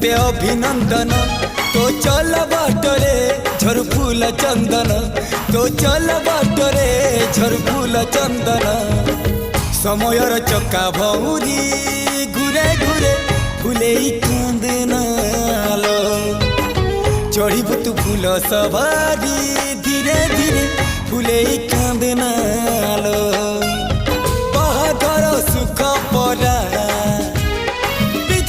तोते अभिनंदन तो चल बाटरे झर फूल चंदन तो चल बाटरे झर फूल चंदन समयर चक्का भौरी घुरे घुरे फुले कांदनालो चढ़ीबु तू फूल सवारी धीरे धीरे फुले कांदना